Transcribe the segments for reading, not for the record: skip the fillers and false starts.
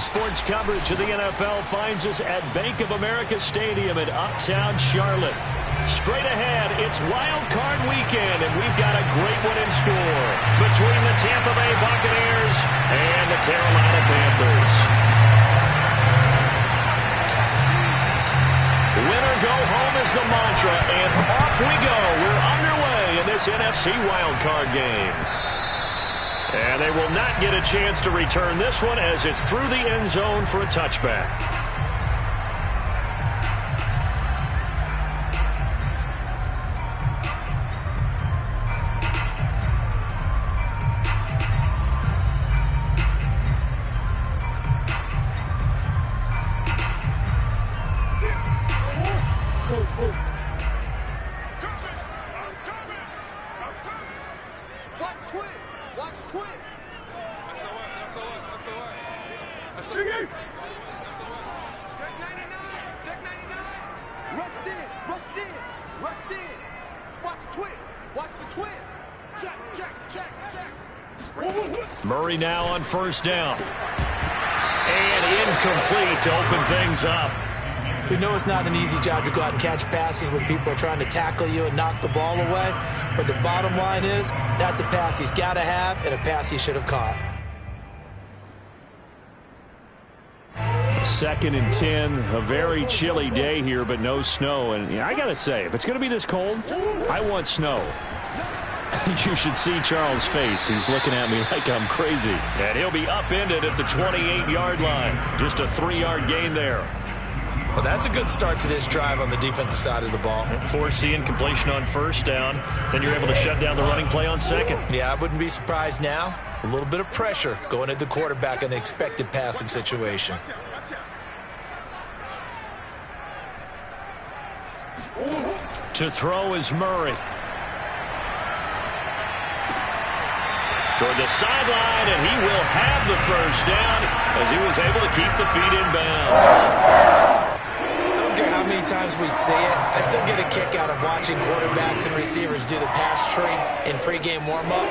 sports coverage of the NFL finds us at Bank of America Stadium in Uptown Charlotte. Straight ahead, it's Wild Card Weekend, and we've got a great one in store between the Tampa Bay Buccaneers and the Carolina Panthers. Winner go home is the mantra, and off we go. We're underway in this NFC Wild Card game. And they will not get a chance to return this one as it's through the end zone for a touchback. Murray now on first down. And incomplete to open things up. We know it's not an easy job to go out and catch passes when people are trying to tackle you and knock the ball away. But the bottom line is, that's a pass he's got to have and a pass he should have caught. 2nd and 10, a very chilly day here, but no snow. And I got to say, if it's going to be this cold, I want snow. You should see Charles' face. He's looking at me like I'm crazy. And he'll be upended at the 28-yard line. Just a 3-yard gain there. Well, that's a good start to this drive on the defensive side of the ball. Forcing completion on first down. Then you're able to shut down the running play on second. Yeah, I wouldn't be surprised now. A little bit of pressure going at the quarterback in an expected passing situation. To throw is Murray. Toward the sideline, and he will have the first down as he was able to keep the feet in bounds. I don't care how many times we see it. I still get a kick out of watching quarterbacks and receivers do the pass tree in pregame warm-up.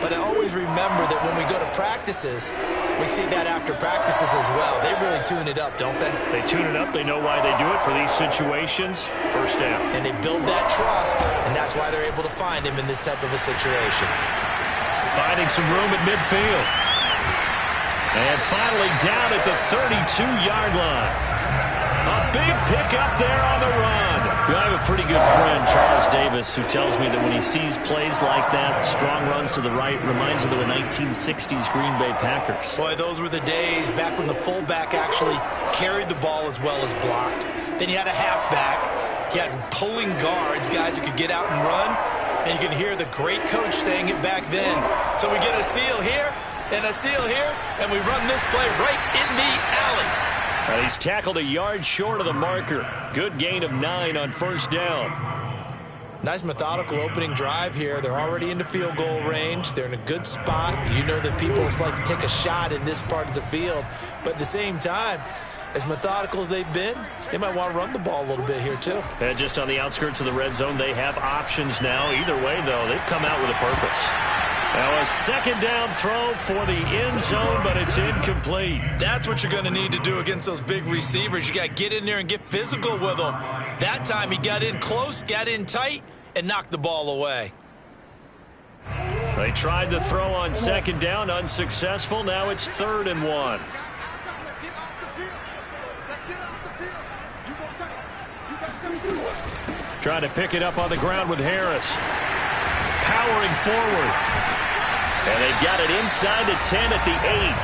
But I always remember that when we go to practices, we see that after practices as well. They really tune it up, don't they? They tune it up. They know why they do it for these situations. First down. And they build that trust, and that's why they're able to find him in this type of a situation. Finding some room at midfield. And finally down at the 32-yard line. A big pickup there on the run. I have a pretty good friend, Charles Davis, who tells me that when he sees plays like that, strong runs to the right, reminds him of the 1960s Green Bay Packers. Boy, those were the days back when the fullback actually carried the ball as well as blocked. Then you had a halfback. You had pulling guards, guys who could get out and run. And you can hear the great coach saying it back then. So we get a seal here and a seal here, and we run this play right in the alley. And he's tackled a yard short of the marker. Good gain of 9 on first down. Nice methodical opening drive here. They're already into field goal range. They're in a good spot. You know that people like to take a shot in this part of the field. But at the same time, as methodical as they've been, they might want to run the ball a little bit here too. And just on the outskirts of the red zone, they have options now. Either way, though, they've come out with a purpose. Now a second down throw for the end zone, but it's incomplete. That's what you're going to need to do against those big receivers. You got to get in there and get physical with them. That time he got in close, got in tight, and knocked the ball away. They tried the throw on second down, unsuccessful. Now it's 3rd and 1. Trying to pick it up on the ground with Harris. Powering forward. And they've got it inside the 10 at the 8.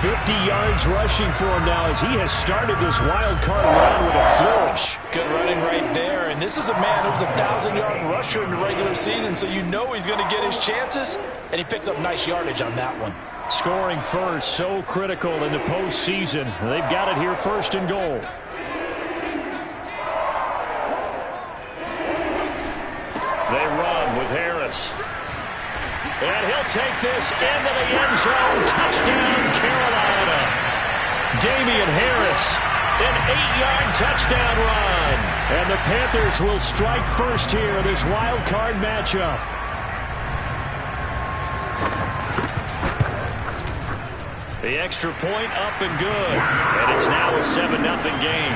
50 yards rushing for him now as he has started this wild card run with a flourish. Good running right there. And this is a man who was a 1,000-yard rusher in the regular season, so you know he's going to get his chances. And he picks up nice yardage on that one. Scoring first, so critical in the postseason. They've got it here, 1st and goal. They run with Harris. And he'll take this into the end zone. Touchdown, Carolina. Damian Harris, an 8-yard touchdown run. And the Panthers will strike first here in this wild card matchup. The extra point up and good. And it's now a 7-0 game.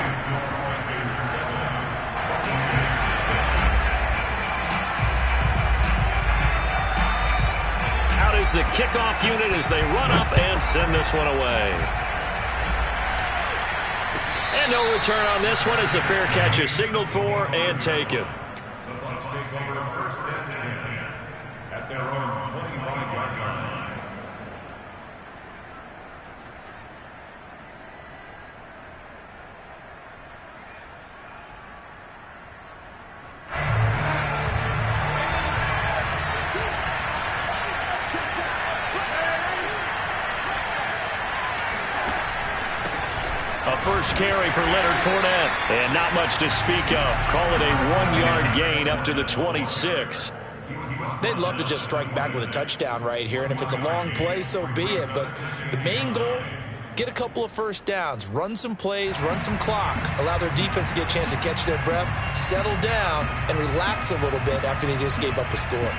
Out is the kickoff unit as they run up and send this one away. And no return on this one as the fair catch is signaled for and taken. At their own 25-yard line. A first carry for Leonard Fournette. And not much to speak of. Call it a 1-yard gain up to the 26. They'd love to just strike back with a touchdown right here, and if it's a long play, so be it. But the main goal, get a couple of first downs, run some plays, run some clock, allow their defense to get a chance to catch their breath, settle down, and relax a little bit after they just gave up a score.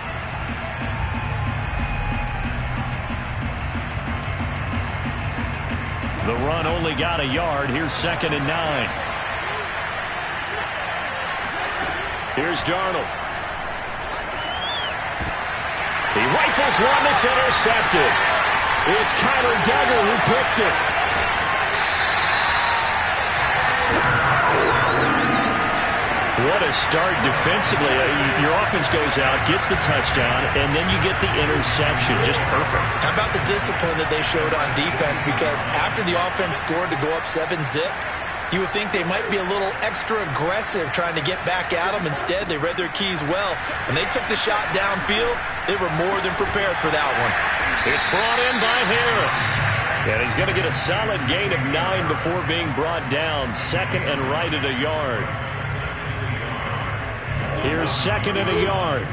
The run only got a yard. Here's 2nd and 9. Here's Darnold. He rifles one that's intercepted. It's Kyler Duggar who picks it. What a start defensively. Your offense goes out, gets the touchdown, and then you get the interception. Just perfect. How about the discipline that they showed on defense? Because after the offense scored to go up 7-zip, you would think they might be a little extra aggressive trying to get back at them. Instead, they read their keys well. When they took the shot downfield, they were more than prepared for that one. It's brought in by Harris. And he's going to get a solid gain of 9 before being brought down. 2nd and right at a yard. Here's 2nd and a yard.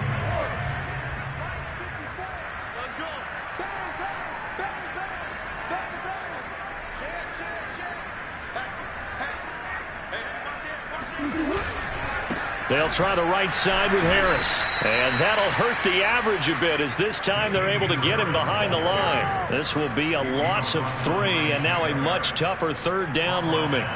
They'll try the right side with Harris. And that'll hurt the average a bit as this time they're able to get him behind the line. This will be a loss of 3 and now a much tougher 3rd down looming.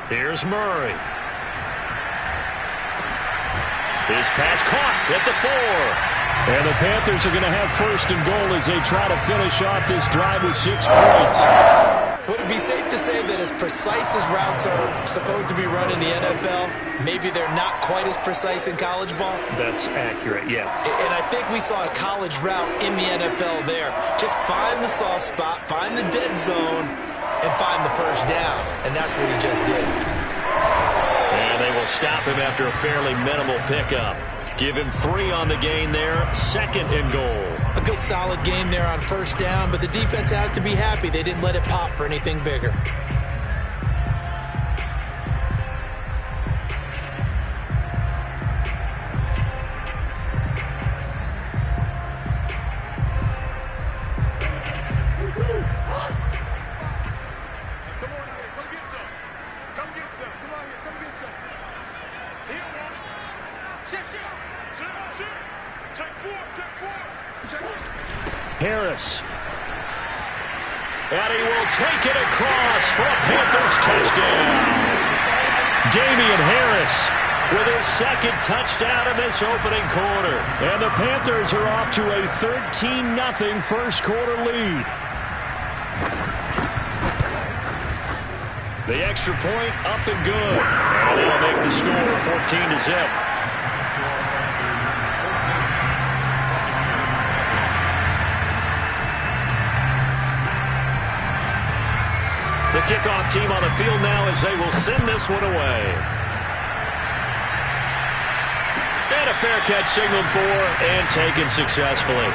Here's Murray. His pass caught at the 4. And the Panthers are going to have 1st and goal as they try to finish off this drive with 6 points. Would it be safe to say that as precise as routes are supposed to be run in the NFL, maybe they're not quite as precise in college ball? That's accurate, yeah. And I think we saw a college route in the NFL there. Just find the soft spot, find the dead zone, and find the 1st down. And that's what he just did. And they will stop him after a fairly minimal pickup. Give him 3 on the gain there. 2nd and goal. A good solid game there on 1st down, but the defense has to be happy they didn't let it pop for anything bigger. Harris. And he will take it across for a Panthers touchdown. Damian Harris with his 2nd touchdown in this opening quarter. And the Panthers are off to a 13-0 first quarter lead. The extra point up and good. And they'll make the score 14-0. The kickoff team on the field now as they will send this one away. And a fair catch signaled for and taken successfully.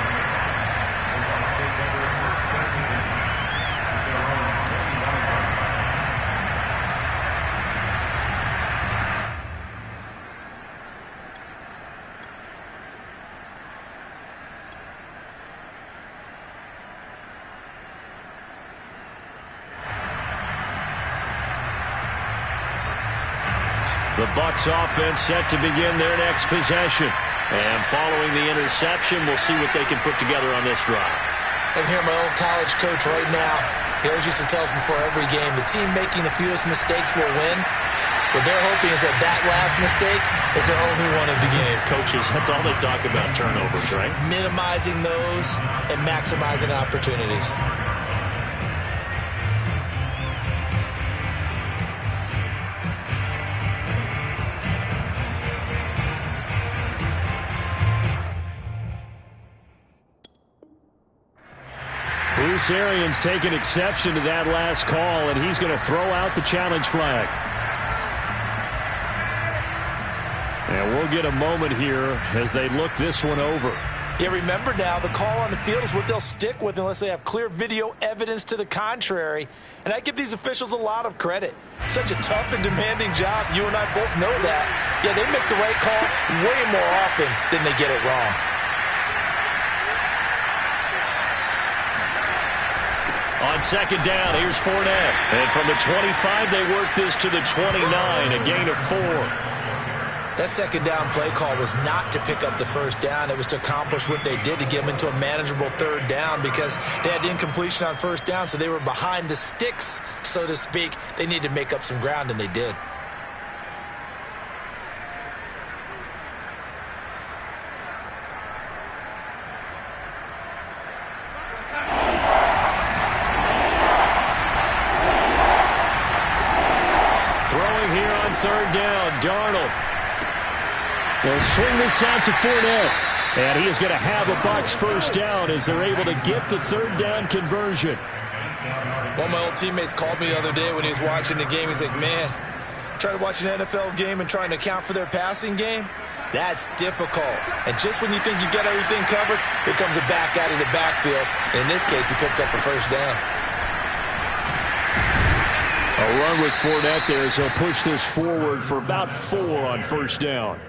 The Bucs offense set to begin their next possession. And following the interception, we'll see what they can put together on this drive. I can hear my old college coach right now. He always used to tell us before every game, the team making the fewest mistakes will win. What they're hoping is that that last mistake is their only one of the game. Coaches, that's all they talk about, turnovers, right? Minimizing those and maximizing opportunities. Bruce Arians taking exception to that last call, and he's going to throw out the challenge flag. And we'll get a moment here as they look this one over. Yeah, remember now, the call on the field is what they'll stick with unless they have clear video evidence to the contrary. And I give these officials a lot of credit. Such a tough and demanding job. You and I both know that. Yeah, they make the right call way more often than they get it wrong. On second down, here's Fournette. And from the 25, they work this to the 29, a gain of 4. That second down play call was not to pick up the first down. It was to accomplish what they did to get them into a manageable third down because they had incompletion on first down, so they were behind the sticks, so to speak. They needed to make up some ground, and they did. Third down, Darnold. They'll swing this out to Fournette. And he is going to have a Bucs first down as they're able to get the third down conversion. One of my old teammates called me the other day when he was watching the game. He's like, man, trying to watch an NFL game and trying to account for their passing game, that's difficult. And just when you think you got everything covered, here comes a back out of the backfield. And in this case, he picks up a first down. A run with Fournette there as he'll push this forward for about 4 on first down.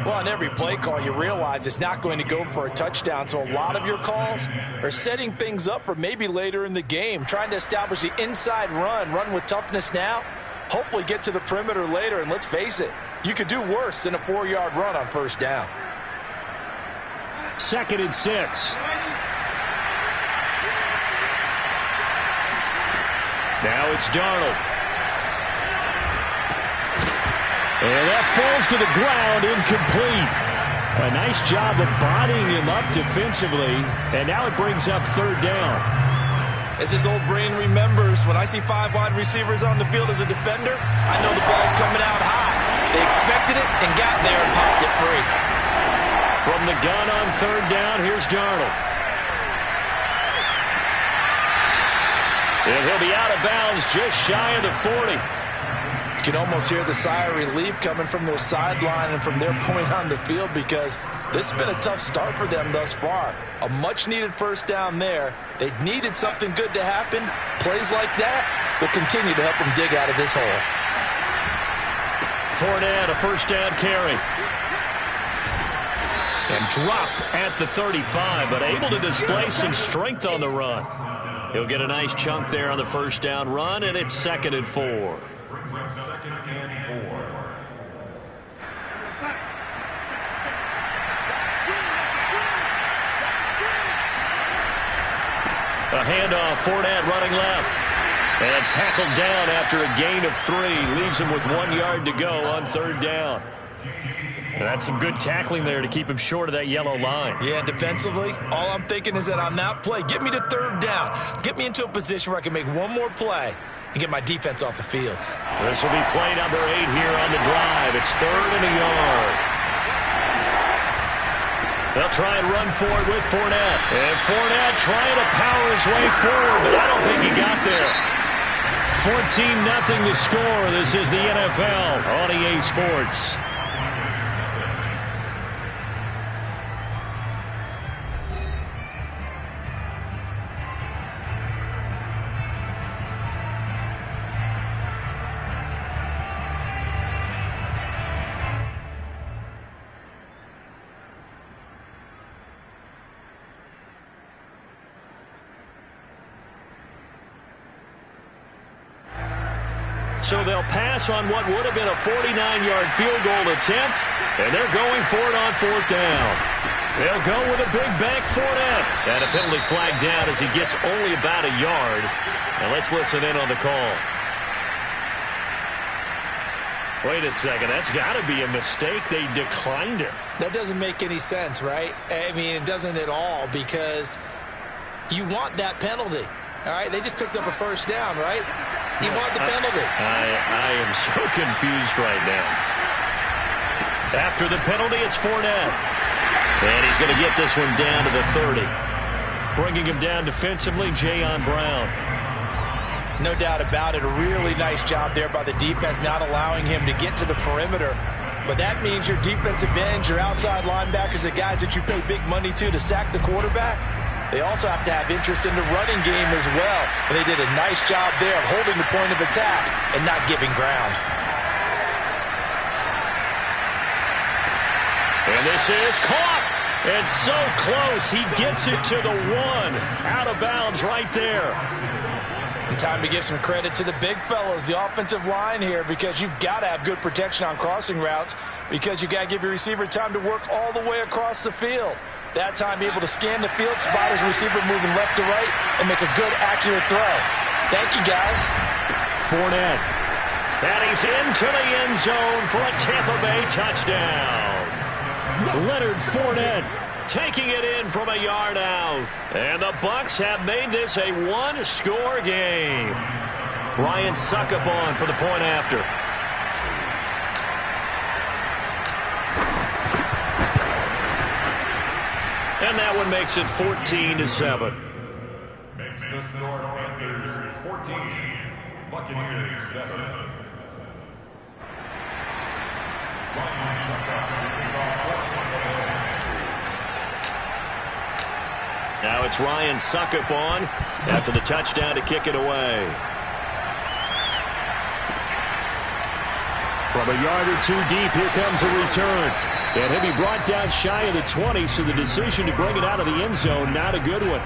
Well, on every play call, you realize it's not going to go for a touchdown. So a lot of your calls are setting things up for maybe later in the game, trying to establish the inside run with toughness now, hopefully get to the perimeter later. And let's face it, you could do worse than a 4-yard run on first down. 2nd and 6. Now it's Darnold. And that falls to the ground, incomplete. A nice job of bodying him up defensively, and now it brings up third down. As his old brain remembers, when I see 5 wide receivers on the field as a defender, I know the ball's coming out high. They expected it and got there and popped it free. From the gun on third down, here's Darnold. And he'll be out of bounds just shy of the 40. You can almost hear the sigh of relief coming from their sideline and from their point on the field because this has been a tough start for them thus far. A much-needed first down there. They needed something good to happen. Plays like that will continue to help them dig out of this hole. Fournette, a first down carry. And dropped at the 35, but able to display some strength on the run. He'll get a nice chunk there on the first down run, and it's 2nd and 4. Brings up 2nd and 4. A handoff, Fournette running left. And tackled down after a gain of 3. Leaves him with 1 yard to go on third down. And that's some good tackling there to keep him short of that yellow line. Yeah, defensively, all I'm thinking is that on that play, get me to third down. Get me into a position where I can make one more play and get my defense off the field. This will be play number 8 here on the drive. It's 3rd and a yard. They'll try and run for it with Fournette. And Fournette trying to power his way forward, but I don't think he got there. 14-0 the score. This is the NFL on EA Sports. So they'll pass on what would have been a 49-yard field goal attempt, and they're going for it on 4th down. They'll go with a big bank Fournette. And a penalty flag down as he gets only about a yard. And let's listen in on the call. Wait a second, that's got to be a mistake. They declined it. That doesn't make any sense, right? I mean, it doesn't at all, because you want that penalty. All right, they just picked up a first down, right? You want the penalty. I am so confused right now. After the penalty, it's Fournette. And he's going to get this one down to the 30. Bringing him down defensively, Jayon Brown. No doubt about it. A really nice job there by the defense, not allowing him to get to the perimeter. But that means your defensive ends, your outside linebackers, the guys that you pay big money to sack the quarterback, they also have to have interest in the running game as well. And they did a nice job there of holding the point of attack and not giving ground. And this is caught. And so close. He gets it to the 1. Out of bounds right there. And time to give some credit to the big fellows, the offensive line here, because you've got to have good protection on crossing routes, because you got to give your receiver time to work all the way across the field. That time, be able to scan the field, spot his receiver moving left to right, and make a good, accurate throw. Thank you, guys. Fournette. And he's into the end zone for a Tampa Bay touchdown. Leonard Fournette taking it in from a yard out. And the Bucs have made this a one-score game. Ryan Succop on for the point after. And that one makes it 14-7. Makes the score Panthers 14, Buccaneers 7. Ryan Succop to kick off Tampa Bay. Now it's Ryan Succop on after the touchdown to kick it away. From a yard or two deep, here comes a return. And he'll be brought down shy of the 20, so the decision to bring it out of the end zone, not a good one.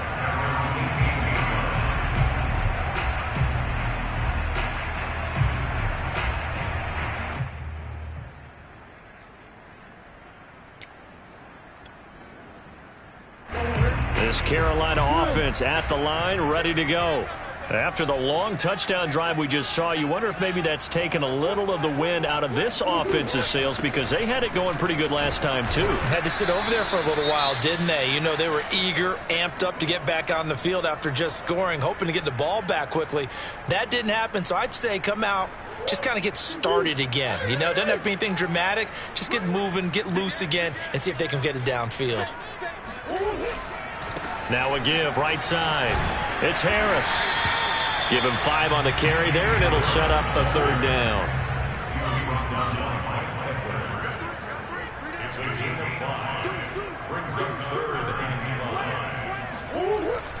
This Carolina offense at the line, ready to go. After the long touchdown drive we just saw, you wonder if maybe that's taken a little of the wind out of this offensive sails, because they had it going pretty good last time, too. Had to sit over there for a little while, didn't they? You know, they were eager, amped up to get back on the field after just scoring, hoping to get the ball back quickly. That didn't happen, so I'd say come out, just kind of get started again. You know, doesn't have to be anything dramatic. Just get moving, get loose again, and see if they can get it downfield. Now a give, right side. It's Harris. Give him 5 on the carry there, and it'll set up a third down.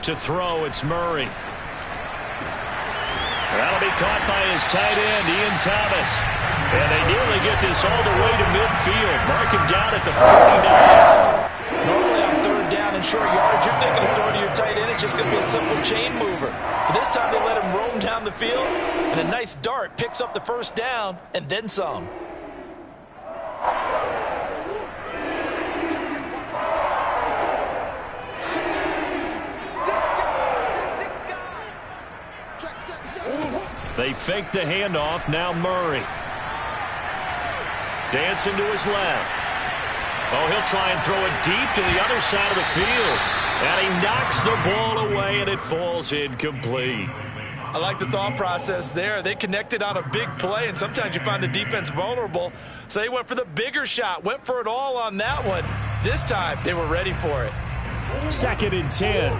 To throw, it's Murray. That'll be caught by his tight end, Ian Thomas. And they nearly get this all the way to midfield. Mark him down at the 49. Normally on third down and short yardage, you're thinking of throwing to your tight end. It's just going to be a simple chain mover. But this time they let him roam down the field, and a nice dart picks up the first down and then some. They fake the handoff. Now Murray. Dancing to his left. Oh, he'll try and throw it deep to the other side of the field. And he knocks the ball away, and it falls incomplete. I like the thought process there. They connected on a big play, and sometimes you find the defense vulnerable. So they went for the bigger shot, went for it all on that one. This time, they were ready for it. 2nd and 10.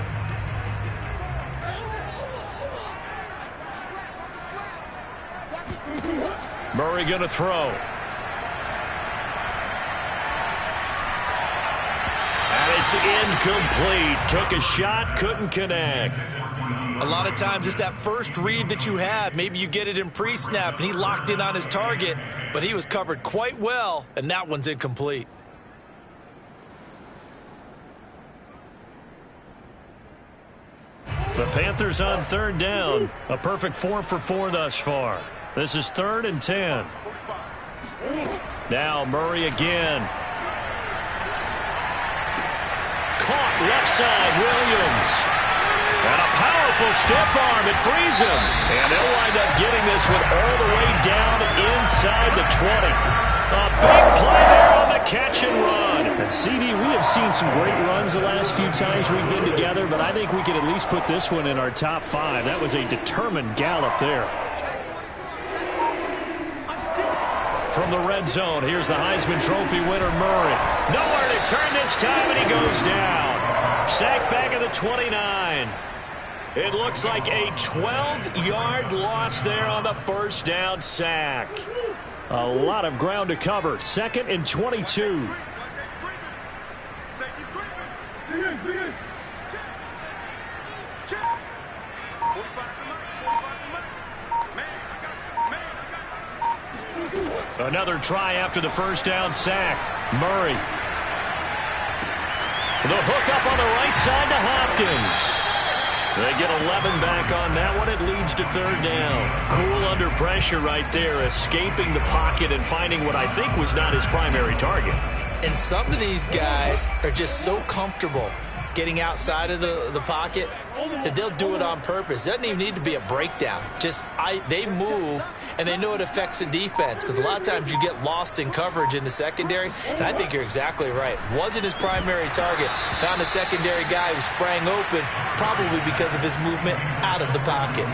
Murray going to throw. And it's incomplete. Took a shot, couldn't connect. A lot of times it's that first read that you have. Maybe you get it in pre-snap, and he locked in on his target, but he was covered quite well, and that one's incomplete. The Panthers on third down. A perfect 4 for 4 thus far. This is 3rd and 10. Now Murray again. Caught left side, Williams. And a powerful stiff arm. It frees him. And they'll wind up getting this one all the way down inside the 20. A big play there on the catch and run. And CD, we have seen some great runs the last few times we've been together, but I think we could at least put this one in our top 5. That was a determined gallop there. From the red zone, here's the Heisman Trophy winner, Murray. Nowhere to turn this time, and he goes down. Sacked back at the 29. It looks like a 12-yard loss there on the first down sack. A lot of ground to cover. 2nd and 22. Another try after the first down sack. Murray. The hook up on the right side to Hopkins. They get 11 back on that one. It leads to 3rd down. Cool under pressure right there, escaping the pocket and finding what I think was not his primary target. And some of these guys are just so comfortable getting outside of the pocket that they'll do it on purpose. It doesn't even need to be a breakdown. They move, and they know it affects the defense, because a lot of times you get lost in coverage in the secondary, and I think you're exactly right. Wasn't his primary target. Found a secondary guy who sprang open, probably because of his movement out of the pocket.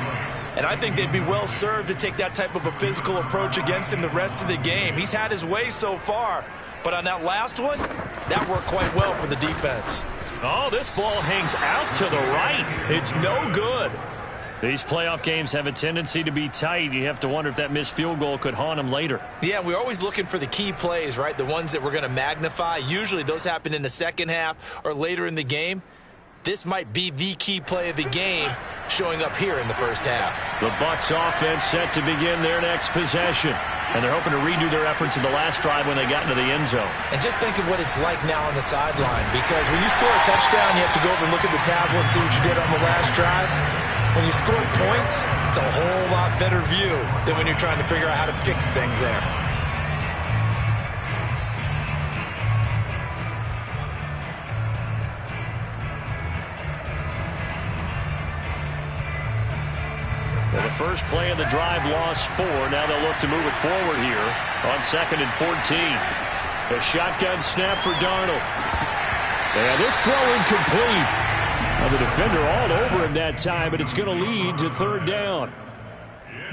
And I think they'd be well served to take that type of a physical approach against him the rest of the game. He's had his way so far, but on that last one, that worked quite well for the defense. Oh, this ball hangs out to the right. It's no good. These playoff games have a tendency to be tight. You have to wonder if that missed field goal could haunt them later. Yeah, we're always looking for the key plays, right? The ones that we're going to magnify. Usually those happen in the second half or later in the game. This might be the key play of the game showing up here in the first half. The Bucs offense set to begin their next possession. And they're hoping to redo their efforts in the last drive when they got into the end zone. And just think of what it's like now on the sideline, because when you score a touchdown, you have to go over and look at the tablet and see what you did on the last drive. When you score points, it's a whole lot better view than when you're trying to figure out how to fix things there. Well, the first play of the drive lost 4. Now they'll look to move it forward here on 2nd and 14. A shotgun snap for Darnold. And this throw incomplete. Now the defender all over him that time, but it's going to lead to 3rd down.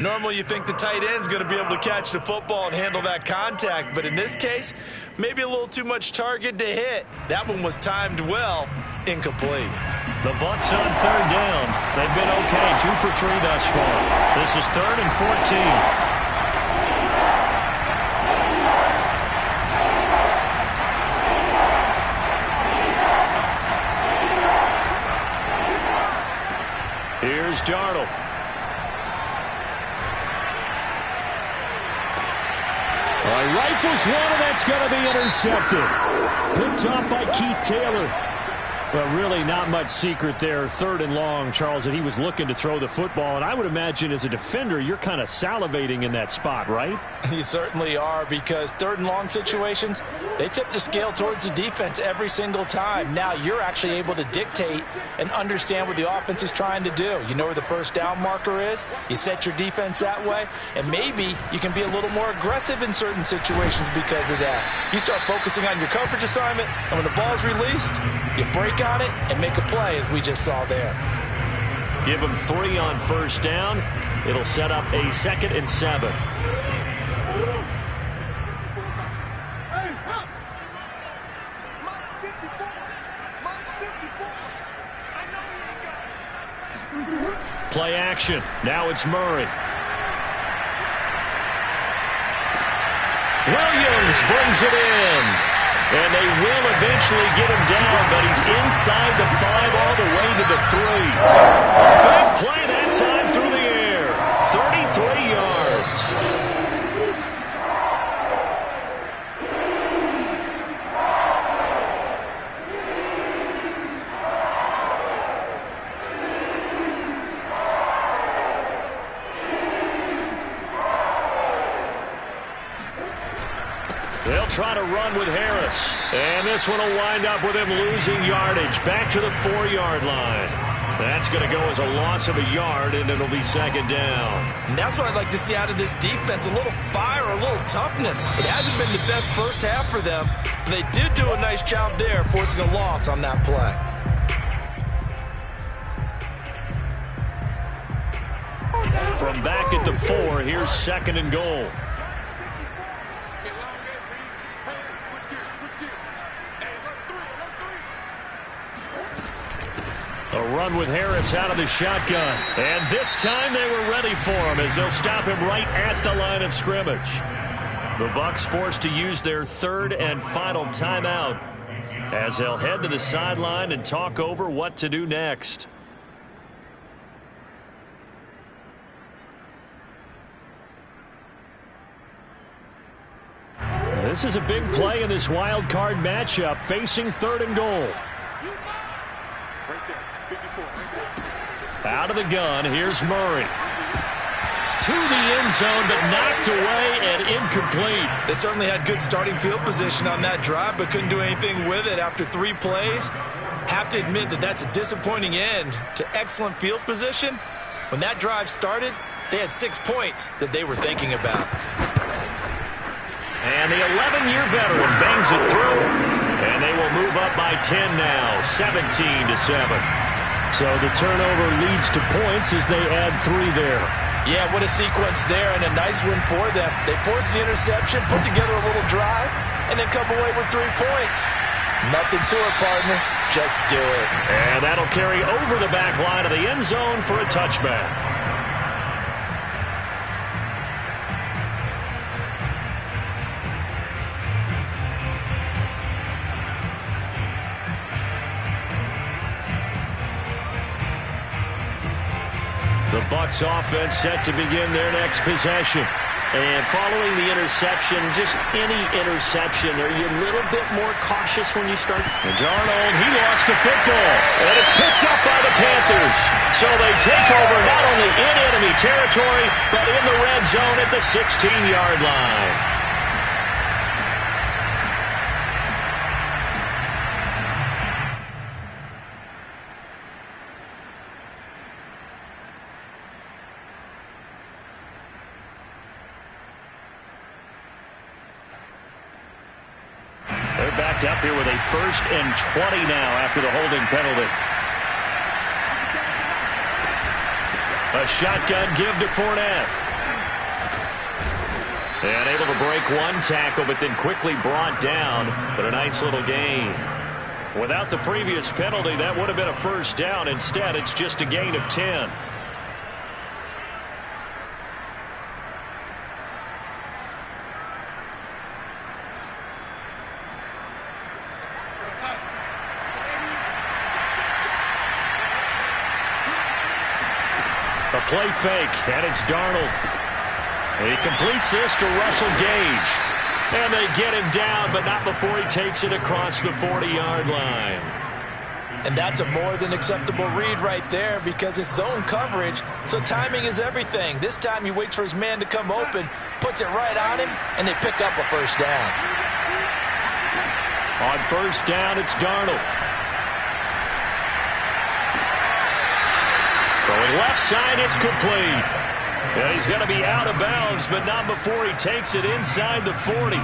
Normally you think the tight end's going to be able to catch the football and handle that contact, but in this case, maybe a little too much target to hit. That one was timed well, incomplete. The Bucs on 3rd down. They've been okay, 2 for 3 thus far. This is 3rd and 14. Here's Darnold. Rifles one, and that's going to be intercepted. Picked off by Keith Taylor. Well, really not much secret there. 3rd and long, Charles, that he was looking to throw the football. And I would imagine as a defender, you're kind of salivating in that spot, right? You certainly are, because 3rd and long situations, they tip the scale towards the defense every single time. Now you're actually able to dictate and understand what the offense is trying to do. You know where the first down marker is. You set your defense that way, and maybe you can be a little more aggressive in certain situations because of that. You start focusing on your coverage assignment, and when the ball's released, you break on it and make a play, as we just saw there. Give them 3 on first down. It'll set up a 2nd and 7. Play action. Now it's Murray. Williams brings it in. And they will eventually get him down, but he's inside the 5 all the way to the 3. Big play that time through the air. 33 yards. try to run with Harris. And this one will wind up with him losing yardage. Back to the 4-yard line. That's going to go as a loss of a yard, and it'll be second down. And that's what I'd like to see out of this defense, a little fire, a little toughness. It hasn't been the best first half for them, but they did do a nice job there forcing a loss on that play. From back at the 4, here's second and goal. A run with Harris out of the shotgun. And this time they were ready for him as they'll stop him right at the line of scrimmage. The Bucs forced to use their third and final timeout as they'll head to the sideline and talk over what to do next. This is a big play in this wild card matchup, facing third and goal. Out of the gun, here's Murray. To the end zone, but knocked away and incomplete. They certainly had good starting field position on that drive, but couldn't do anything with it after 3 plays. Have to admit that that's a disappointing end to excellent field position. When that drive started, they had 6 points that they were thinking about. And the 11-year veteran bangs it through, and they will move up by 10 now, 17-7. So the turnover leads to points as they add 3 there. Yeah, what a sequence there, and a nice win for them. They forced the interception, put together a little drive, and then come away with 3 points. Nothing to it, partner. Just do it. And that'll carry over the back line of the end zone for a touchback. The Bucs offense set to begin their next possession. And following the interception, just any interception, are you a little bit more cautious when you start? And Darnold, he lost the football. And it's picked up by the Panthers. So they take over not only in enemy territory, but in the red zone at the 16-yard line. They're backed up here with a 1st and 20 now after the holding penalty. A shotgun give to Fournette. And able to break 1 tackle, but then quickly brought down. But a nice little gain. Without the previous penalty, that would have been a 1st down. Instead, it's just a gain of 10. A play fake, and it's Darnold. He completes this to Russell Gage. And they get him down, but not before he takes it across the 40-yard line. And that's a more than acceptable read right there because it's zone coverage, so timing is everything. This time he waits for his man to come open, puts it right on him, and they pick up a 1st down. On 1st down, it's Darnold. Throwing left side, it's complete. And he's going to be out of bounds, but not before he takes it inside the 40.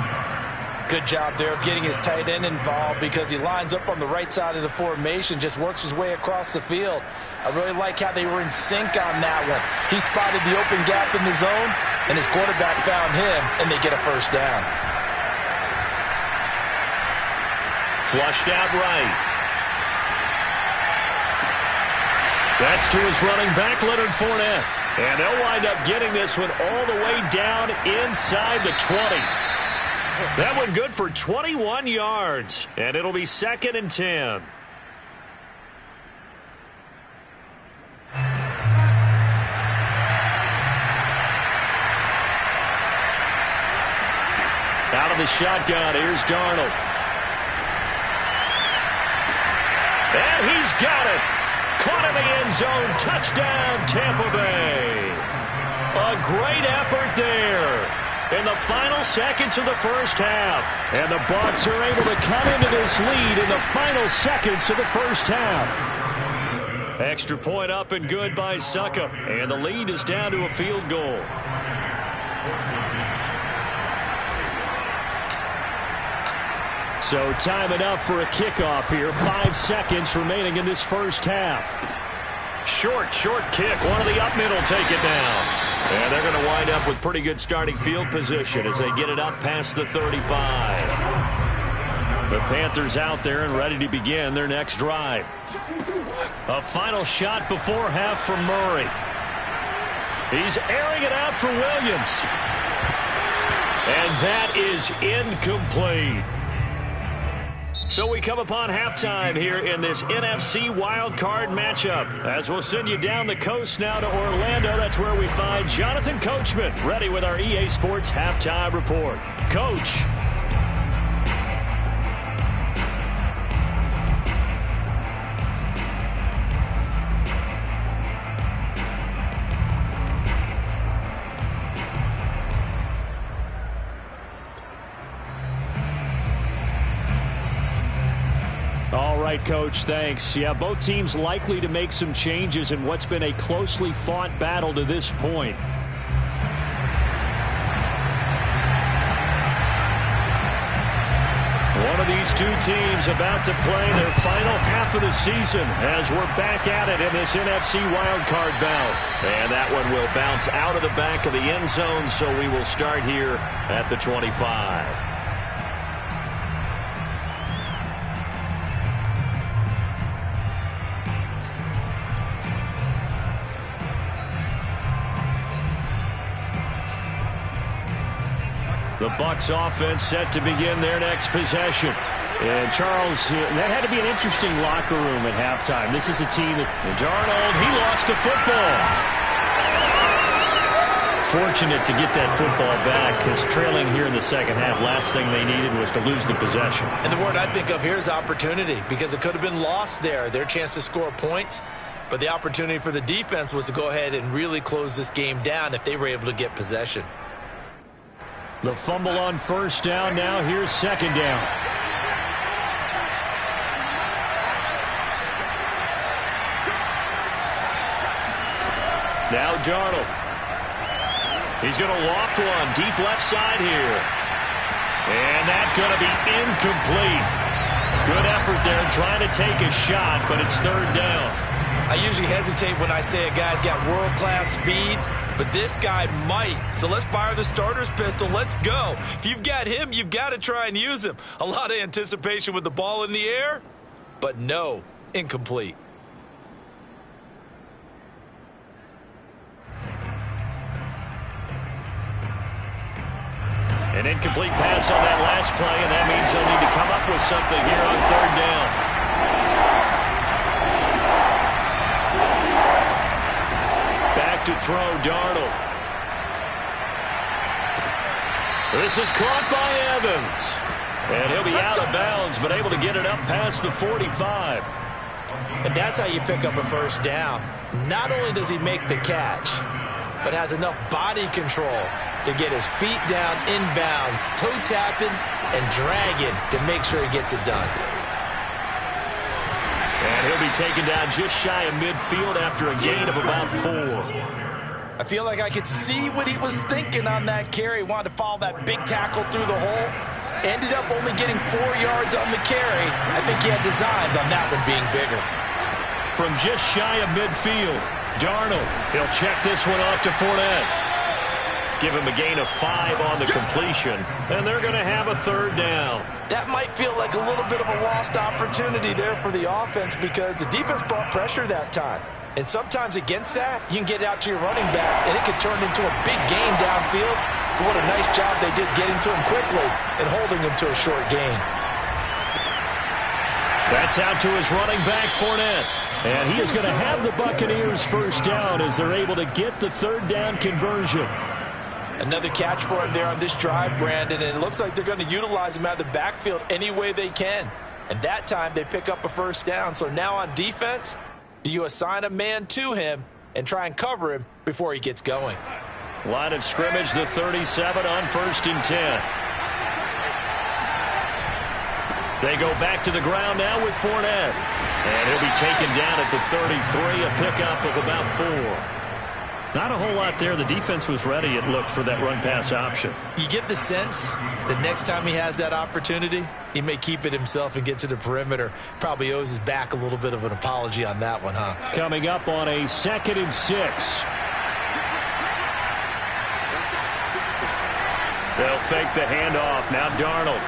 Good job there of getting his tight end involved because he lines up on the right side of the formation, just works his way across the field. I really like how they were in sync on that one. He spotted the open gap in the zone, and his quarterback found him, and they get a 1st down. Flushed out right. That's to his running back, Leonard Fournette. And they'll wind up getting this one all the way down inside the 20. That one good for 21 yards. And it'll be 2nd and 10. Out of the shotgun, here's Darnold. And he's got it. Caught in the end zone. Touchdown, Tampa Bay. A great effort there. in the final seconds of the first half. And the Bucs are able to come into this lead in the final seconds of the first half. Extra point up and good by Succop. And the lead is down to a field goal. So time enough for a kickoff here. 5 seconds remaining in this first half. Short kick. One of the up middle take it down. And they're going to wind up with pretty good starting field position as they get it up past the 35. The Panthers out there and ready to begin their next drive. A final shot before half from Murray. He's airing it out for Williams. And that is incomplete. So we come upon halftime here in this NFC wildcard matchup. As we'll send you down the coast now to Orlando, that's where we find Jonathan Coachman, ready with our EA Sports halftime report. Coach. All right, Coach, thanks. Yeah, both teams likely to make some changes in what's been a closely fought battle to this point. One of these two teams about to play their final half of the season as we're back at it in this NFC wildcard bout. And that one will bounce out of the back of the end zone, so we will start here at the 25. The Bucs offense set to begin their next possession. And Charles, that had to be an interesting locker room at halftime. This is a team that Darnold, he lost the football. Fortunate to get that football back because trailing here in the second half, last thing they needed was to lose the possession. And the word I think of here is opportunity, because it could have been lost there. Their chance to score points, but the opportunity for the defense was to go ahead and really close this game down if they were able to get possession. The fumble on first down. Now here's second down. Now Darnold. He's going to loft one deep left side here. And that's going to be incomplete. Good effort there trying to take a shot, but it's third down. I usually hesitate when I say a guy's got world-class speed, but this guy might. So let's fire the starter's pistol. Let's go. If you've got him, you've got to try and use him. A lot of anticipation with the ball in the air, but no, incomplete. An incomplete pass on that last play, and that means they'll need to come up with something here on third down. Back to throw, Darnold. This is caught by Evans. And he'll be out of bounds, but able to get it up past the 45. And that's how you pick up a first down. Not only does he make the catch, but has enough body control to get his feet down inbounds, toe tapping and dragging to make sure he gets it done. And he'll be taken down just shy of midfield after a gain of about 4. I feel like I could see what he was thinking on that carry. Wanted to follow that big tackle through the hole. Ended up only getting 4 yards on the carry. I think he had designs on that one being bigger. From just shy of midfield, Darnold, he'll check this one off to Fournette. Give him a gain of 5 on the completion, and they're going to have a third down. That might feel like a little bit of a lost opportunity there for the offense because the defense brought pressure that time. And sometimes against that, you can get out to your running back, and it could turn into a big gain downfield. But what a nice job they did getting to him quickly and holding him to a short gain. That's out to his running back, Fournette. And he is going to have the Buccaneers first down as they're able to get the third down conversion. Another catch for him there on this drive, Brandon, and it looks like they're going to utilize him out of the backfield any way they can. And that time they pick up a first down. So now on defense, do you assign a man to him and try and cover him before he gets going? Line of scrimmage, the 37 on 1st and 10. They go back to the ground now with Fournette. And he'll be taken down at the 33, a pickup of about 4. Not a whole lot there. The defense was ready, it looked, for that run-pass option. You get the sense that next time he has that opportunity, he may keep it himself and get to the perimeter. Probably owes his back a little bit of an apology on that one, huh? Coming up on a 2nd and 6. They'll fake the handoff. Now Darnold.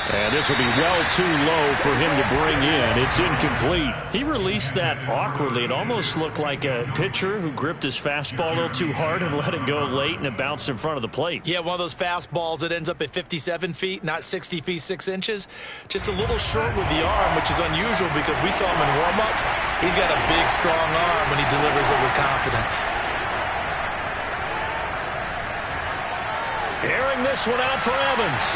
And this will be well too low for him to bring in. It's incomplete. He released that awkwardly. It almost looked like a pitcher who gripped his fastball a little too hard and let it go late, and it bounced in front of the plate. Yeah, one of those fastballs that ends up at 57 feet, not 60 feet, 6 inches. Just a little short with the arm, which is unusual because we saw him in warm-ups. He's got a big, strong arm when he delivers it with confidence. Airing this one out for Evans.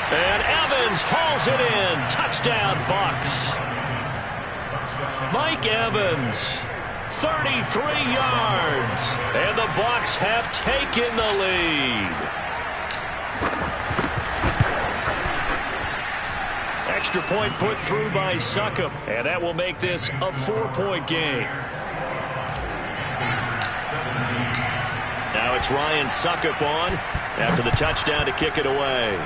And Evans hauls it in. Touchdown, Bucs. Mike Evans, 33 yards. And the Bucs have taken the lead. Extra point put through by Succop. And that will make this a 4-point game. Now it's Ryan Succop on after the touchdown to kick it away.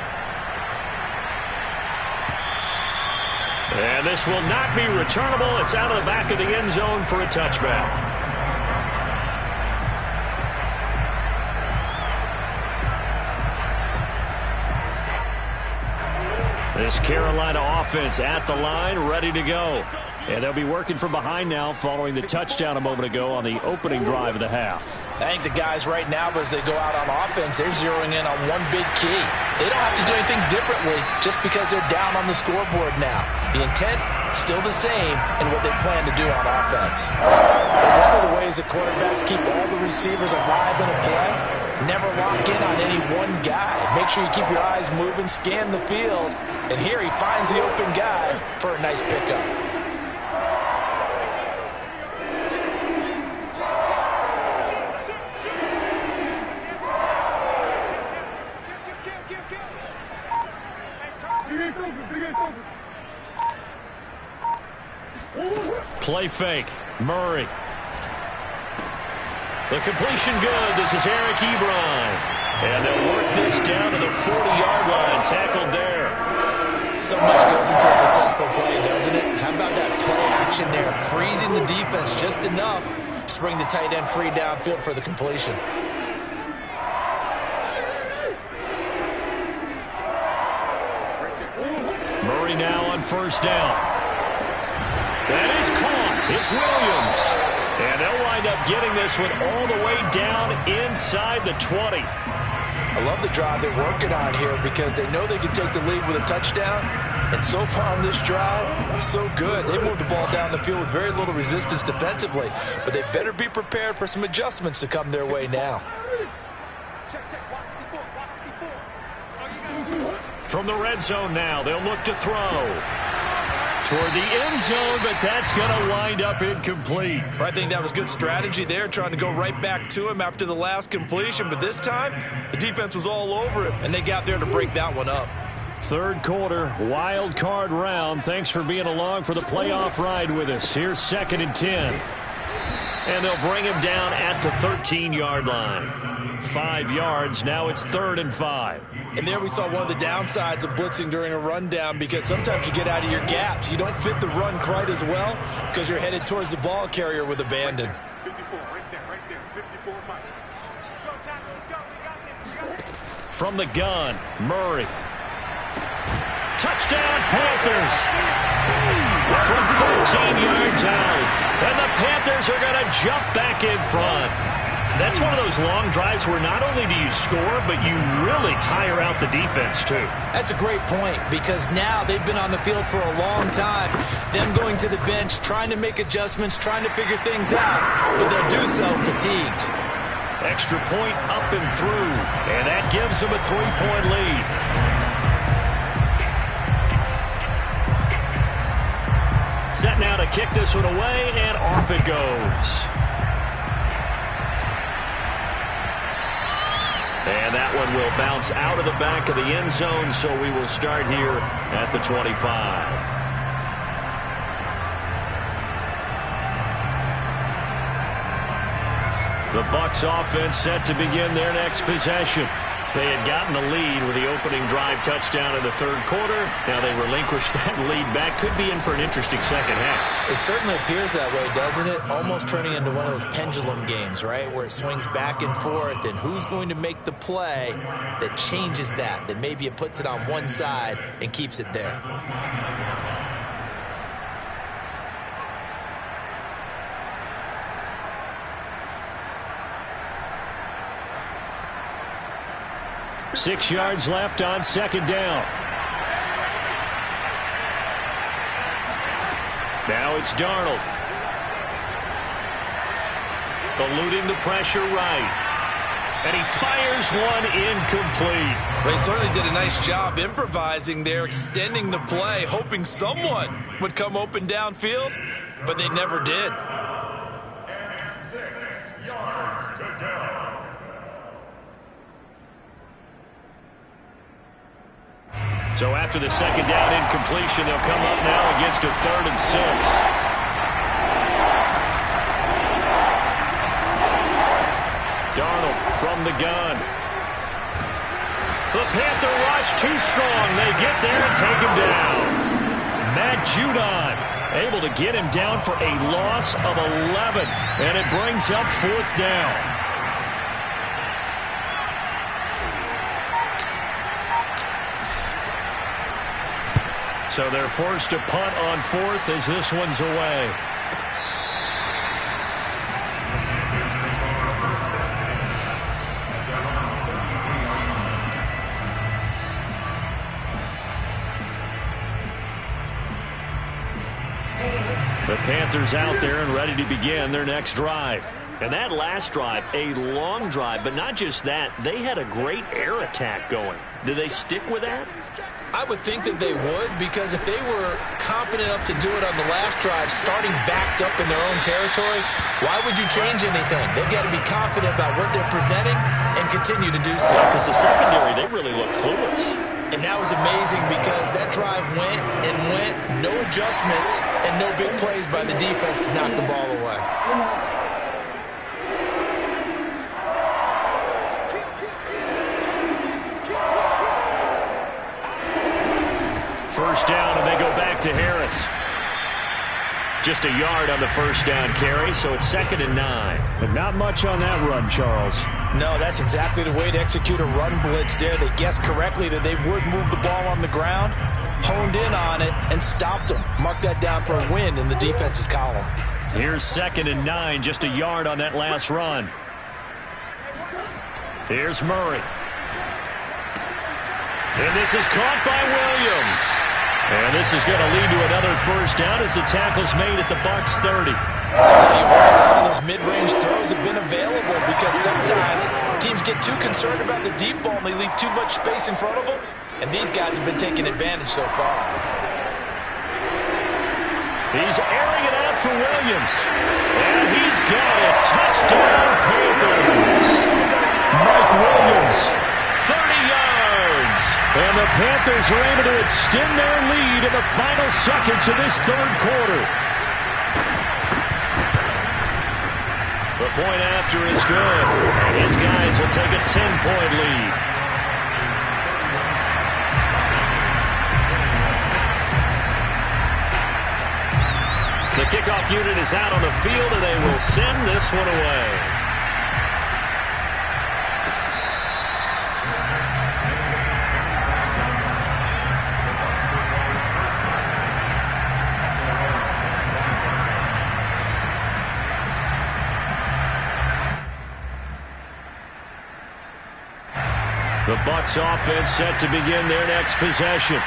And this will not be returnable. It's out of the back of the end zone for a touchback. This Carolina offense at the line, ready to go. And they'll be working from behind now following the touchdown a moment ago on the opening drive of the half. I think the guys right now, as they go out on offense, they're zeroing in on one big key. They don't have to do anything differently just because they're down on the scoreboard now. The intent, still the same in what they plan to do on offense. One of the ways that quarterbacks keep all the receivers alive in a play, never lock in on any one guy. Make sure you keep your eyes moving, scan the field. And here he finds the open guy for a nice pickup. Play fake. Murray. The completion good. This is Eric Ebron. And they'll work this down to the 40-yard line. Tackled there. So much goes into a successful play, doesn't it? How about that play action there? Freezing the defense just enough to bring the tight end free downfield for the completion. Murray now on 1st down. That is caught. It's Williams. And they'll wind up getting this one all the way down inside the 20. I love the drive they're working on here because they know they can take the lead with a touchdown. And so far on this drive, so good. They moved the ball down the field with very little resistance defensively. But they better be prepared for some adjustments to come their way now. From the red zone now, they'll look to throw. Toward the end zone, but that's going to wind up incomplete. I think that was good strategy there, trying to go right back to him after the last completion. But this time, the defense was all over it, and they got there to break that one up. Third quarter, wild card round. Thanks for being along for the playoff ride with us. Here's 2nd and 10. And they'll bring him down at the 13-yard line. 5 yards. Now it's 3rd and 5. And there we saw one of the downsides of blitzing during a rundown because sometimes you get out of your gaps. You don't fit the run quite as well because you're headed towards the ball carrier with abandon. 54, right there, 54, Mike. From the gun, Murray. Touchdown, Panthers. From 14 yards out. And the Panthers are going to jump back in front. That's one of those long drives where not only do you score, but you really tire out the defense, too. That's a great point because now they've been on the field for a long time. Them going to the bench, trying to make adjustments, trying to figure things out, but they'll do so fatigued. Extra point up and through, and that gives them a 3-point lead. Set now to kick this one away, and off it goes. And that one will bounce out of the back of the end zone, so we will start here at the 25. The Bucs offense set to begin their next possession. They had gotten the lead with the opening drive touchdown in the third quarter. Now they relinquished that lead back. Could be in for an interesting second half. It certainly appears that way, doesn't it? Almost turning into one of those pendulum games, right? Where it swings back and forth, and who's going to make the play that changes that? That maybe it puts it on one side and keeps it there. Six yards left on second down. Now it's Darnold. Eluding the pressure right. And he fires one incomplete. They certainly did a nice job improvising there, extending the play, hoping someone would come open downfield, but they never did. And 6 yards to go. So after the second down incompletion, they'll come up now against a 3rd and 6. Darnold from the gun. The Panther rush too strong. They get there and take him down. Matt Judon able to get him down for a loss of 11. And it brings up 4th down. So they're forced to punt on 4th as this one's away. The Panthers out there and ready to begin their next drive. And that last drive, a long drive, but not just that, they had a great air attack going. Do they stick with that? I would think that they would, because if they were competent enough to do it on the last drive, starting backed up in their own territory, why would you change anything? They've got to be confident about what they're presenting and continue to do so. Because the secondary, they really look clueless. And that was amazing because that drive went and went, no adjustments, and no big plays by the defense to knock the ball away. First down, and they go back to Harris. Just a yard on the first down carry, so it's 2nd and 9. But not much on that run, Charles. No, that's exactly the way to execute a run blitz there. They guessed correctly that they would move the ball on the ground, honed in on it, and stopped them. Mark that down for a win in the defense's column. Here's 2nd and 9, just a yard on that last run. Here's Murray. And this is caught by Williams. And this is going to lead to another first down as the tackle's made at the Bucs 30. I'll tell you what, a lot of those mid-range throws have been available because sometimes teams get too concerned about the deep ball and they leave too much space in front of them. And these guys have been taking advantage so far. He's airing it out for Williams. And he's got it. Touchdown, Panthers. Mike Williams. 30 yards. And the Panthers are able to extend their lead in the final seconds of this third quarter. The point after is good. And his guys will take a 10-point lead. The kickoff unit is out on the field, and they will send this one away. The Bucs offense set to begin their next possession.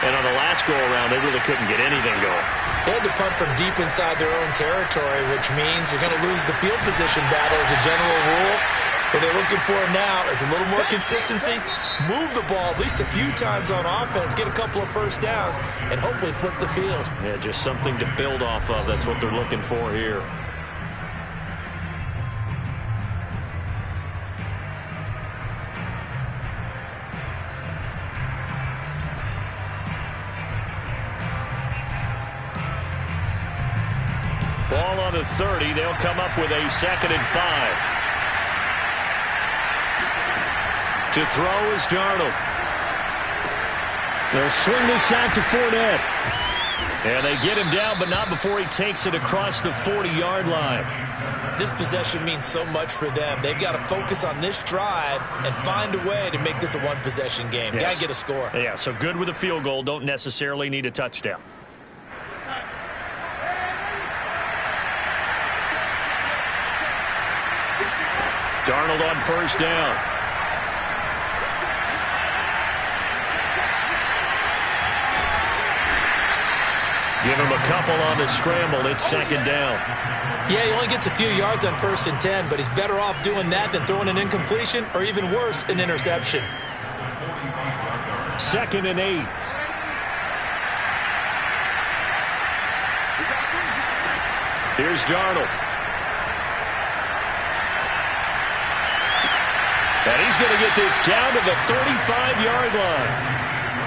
And on the last go-around, they really couldn't get anything going. They had to punt from deep inside their own territory, which means you're going to lose the field position battle as a general rule. What they're looking for now is a little more consistency, move the ball at least a few times on offense, get a couple of first downs, and hopefully flip the field. Yeah, just something to build off of. That's what they're looking for here. Ball on the 30. They'll come up with a 2nd and 5. To throw is Darnold. They'll swing this out to Fournette. And they get him down, but not before he takes it across the 40-yard line. This possession means so much for them. They've got to focus on this drive and find a way to make this a one-possession game. Yes. Got to get a score. Yeah, so good with a field goal. Don't necessarily need a touchdown. Darnold on 1st down. Give him a couple on the scramble. It's 2nd down. Yeah, he only gets a few yards on 1st and 10, but he's better off doing that than throwing an incompletion or even worse, an interception. 2nd and 8. Here's Darnold. And he's going to get this down to the 35-yard line.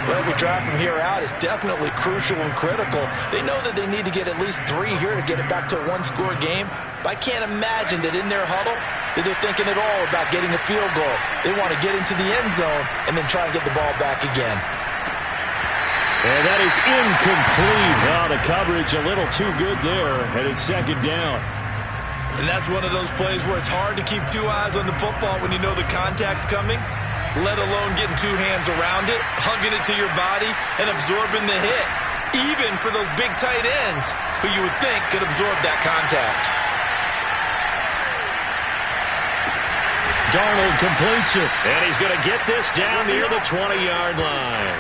Well, every drive from here out is definitely crucial and critical. They know that they need to get at least 3 here to get it back to a one-score game. But I can't imagine that in their huddle that they're thinking at all about getting a field goal. They want to get into the end zone and then try and get the ball back again. And that is incomplete. Oh, the coverage a little too good there, and it's 2nd down. And that's one of those plays where it's hard to keep 2 eyes on the football when you know the contact's coming, let alone getting 2 hands around it, hugging it to your body, and absorbing the hit, even for those big tight ends who you would think could absorb that contact. Darnold completes it, and he's going to get this down near the 20-yard line.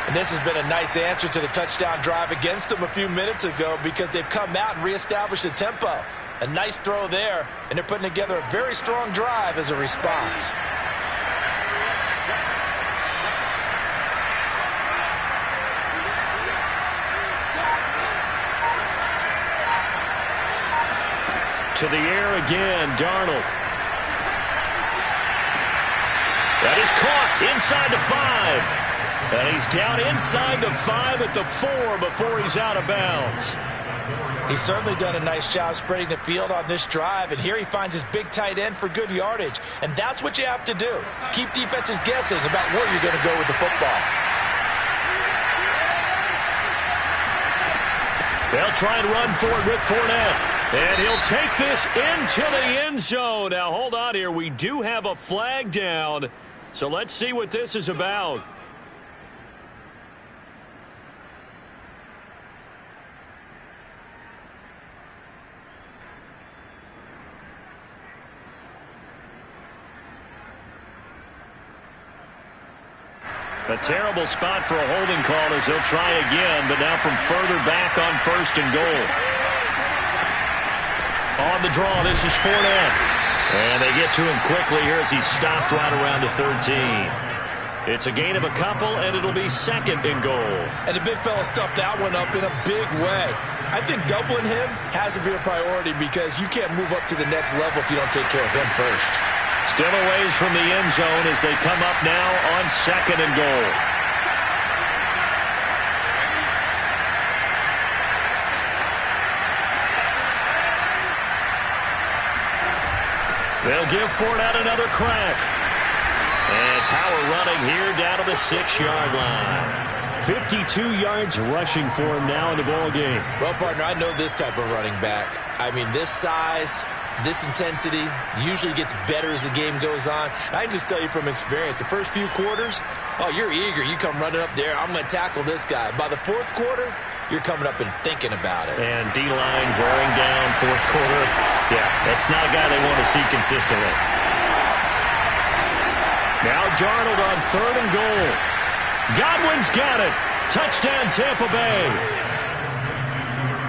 And this has been a nice answer to the touchdown drive against them a few minutes ago because they've come out and reestablished the tempo. A nice throw there, and they're putting together a very strong drive as a response. To the air again, Darnold. That is caught inside the 5. And he's down inside the 5 at the 4 before he's out of bounds. He's certainly done a nice job spreading the field on this drive, and here he finds his big tight end for good yardage. And that's what you have to do. Keep defenses guessing about where you're going to go with the football. They'll try and run for it with Fournette. And he'll take this into the end zone. Now, hold on here. We do have a flag down. So let's see what this is about. A terrible spot for a holding call as he'll try again, but now from further back on 1st and goal. On the draw, this is Fournette. And they get to him quickly here as he's stopped right around the 13. It's a gain of a couple, and it'll be 2nd and goal. And the big fella stuffed that one up in a big way. I think doubling him has to be a priority because you can't move up to the next level if you don't take care of him first. Still a ways from the end zone as they come up now on 2nd and goal. They'll give Fournette another crack. And power running here down to the 6-yard line. 52 yards rushing for him now in the ball game. Well, partner, I know this type of running back. I mean, this size, this intensity usually gets better as the game goes on. And I can just tell you from experience, the first few quarters, oh, you're eager. You come running up there, I'm going to tackle this guy. By the 4th quarter, you're coming up and thinking about it. And D-line wearing down 4th quarter. Yeah, that's not a guy they want to see consistently. Now Darnold on 3rd and goal. Godwin's got it. Touchdown, Tampa Bay.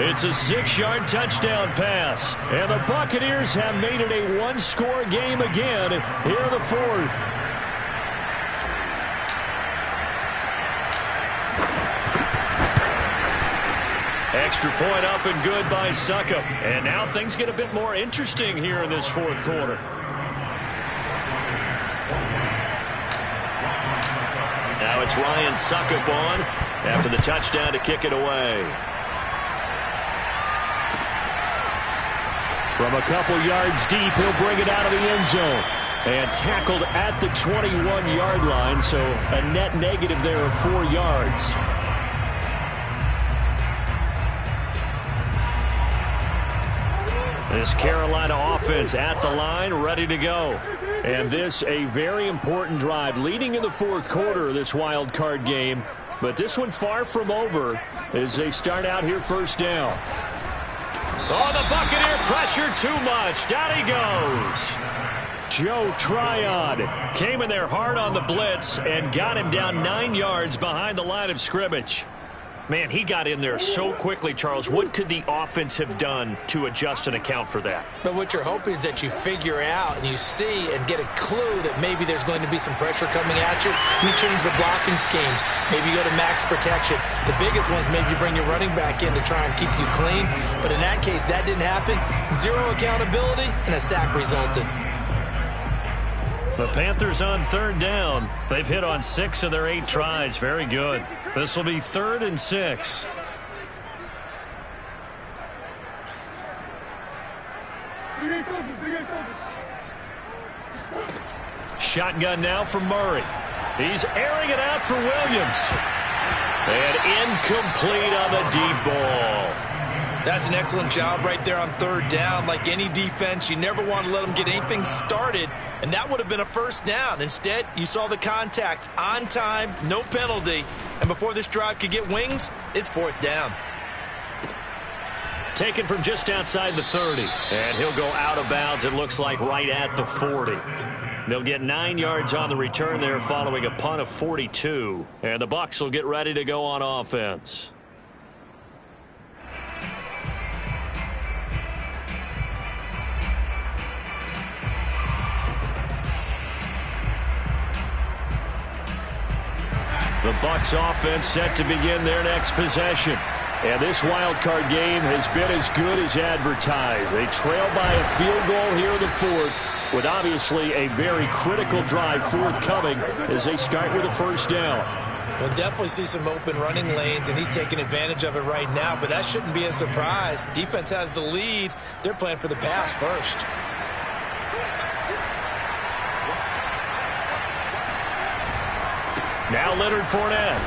It's a 6-yard touchdown pass. And the Buccaneers have made it a one-score game again here in the 4th. Extra point up and good by Suckup. And now things get a bit more interesting here in this 4th quarter. Now it's Ryan Suckup on after the touchdown to kick it away. From a couple yards deep, he'll bring it out of the end zone. And tackled at the 21-yard line, so a net negative there of 4 yards. This Carolina offense at the line, ready to go. And this a very important drive, leading in the fourth quarter of this wild card game. But this one far from over as they start out here first down. Oh, the Buccaneer pressure too much. Down he goes. Joe Tryon came in there hard on the blitz and got him down 9 yards behind the line of scrimmage. Man, he got in there so quickly, Charles. What could the offense have done to adjust and account for that? But what you're hoping is that you figure out and you see and get a clue that maybe there's going to be some pressure coming at you. You change the blocking schemes. Maybe you go to max protection. The biggest ones, maybe you bring your running back in to try and keep you clean. But in that case, that didn't happen. Zero accountability, and a sack resulted. The Panthers on third down. They've hit on 6 of their 8 tries. Very good. This will be 3rd and 6. Shotgun now for Murray. He's airing it out for Williams. And incomplete on the deep ball. That's an excellent job right there on 3rd down. Like any defense, you never want to let them get anything started, and that would have been a first down. Instead, you saw the contact on time, no penalty, and before this drive could get wings, it's 4th down. Taken from just outside the 30, and he'll go out of bounds, it looks like, right at the 40. They'll get 9 yards on the return there following a punt of 42, and the Bucs will get ready to go on offense. The Bucs offense set to begin their next possession. And this wild card game has been as good as advertised. They trail by a field goal here in the 4th, with obviously a very critical drive forthcoming as they start with a first down. We'll definitely see some open running lanes, and he's taking advantage of it right now, but that shouldn't be a surprise. Defense has the lead. They're playing for the pass first. Now Leonard Fournette.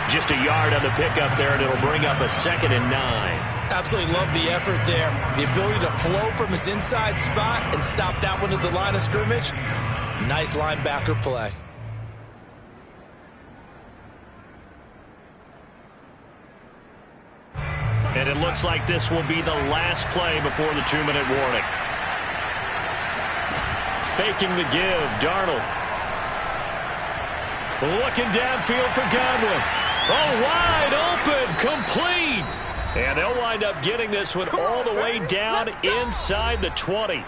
Just a yard on the pickup there, and it'll bring up a 2nd and 9. Absolutely love the effort there. The ability to flow from his inside spot and stop that one at the line of scrimmage. Nice linebacker play. And it looks like this will be the last play before the 2-minute warning. Faking the give, Darnold. Looking downfield for Godwin. Oh, wide open, complete. And they'll wind up getting this one all the way down inside the 20.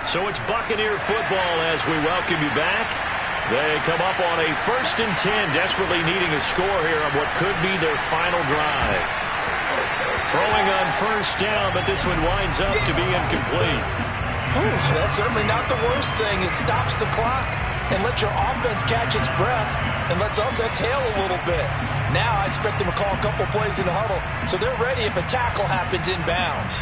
So it's Buccaneer football as we welcome you back. They come up on a 1st and 10, desperately needing a score here on what could be their final drive. Throwing on first down, but this one winds up to be incomplete. Ooh, that's certainly not the worst thing. It stops the clock and lets your offense catch its breath and lets us exhale a little bit. Now I expect them to call a couple plays in the huddle, so they're ready if a tackle happens inbounds.